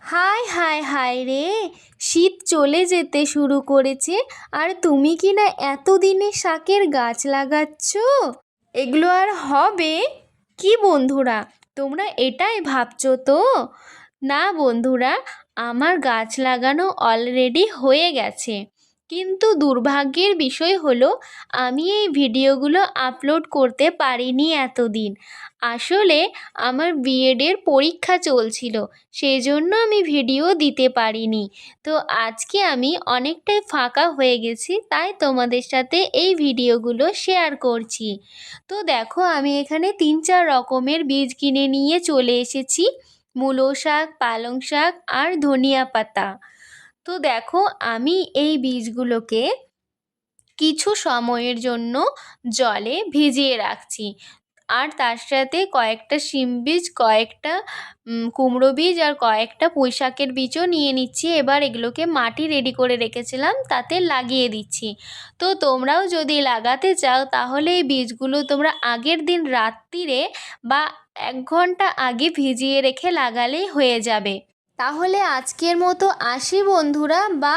হায় হায় হায় রে, শীত চলে যেতে শুরু করেছে আর তুমি কি না এতদিনে শাকের গাছ লাগাচ্ছ? এগুলো আর হবে কি বন্ধুরা? তোমরা এটাই ভাবছো তো? না বন্ধুরা, আমার গাছ লাগানো অলরেডি হয়ে গেছে, কিন্তু দুর্ভাগ্যের বিষয় হলো আমি এই ভিডিওগুলো আপলোড করতে পারিনি এতদিন। আসলে আমার বিএডের পরীক্ষা চলছিল, সেই জন্য আমি ভিডিও দিতে পারিনি। তো আজকে আমি অনেকটাই ফাঁকা হয়ে গেছি, তাই তোমাদের সাথে এই ভিডিওগুলো শেয়ার করছি। তো দেখো, আমি এখানে 3-4 রকমের বীজ কিনে নিয়ে চলে এসেছি, মূলো শাক, পালং শাক আর ধনিয়া পাতা। তো দেখো, আমি এই বীজগুলোকে কিছু সময়ের জন্য জলে ভিজিয়ে রাখছি, আর তার সাথে কয়েকটা শিম বীজ, কয়েকটা কুমড়ো বীজ আর কয়েকটা পুঁই শাকের বীজও নিয়ে নিচ্ছি। এবার এগুলোকে মাটি রেডি করে রেখেছিলাম তাতে লাগিয়ে দিচ্ছি। তো তোমরাও যদি লাগাতে চাও তাহলে এই বীজগুলো তোমরা আগের দিন রাত্রিরে বা 1 ঘন্টা আগে ভিজিয়ে রেখে লাগালেই হয়ে যাবে। তাহলে আজকের মতো আসি বন্ধুরা, বা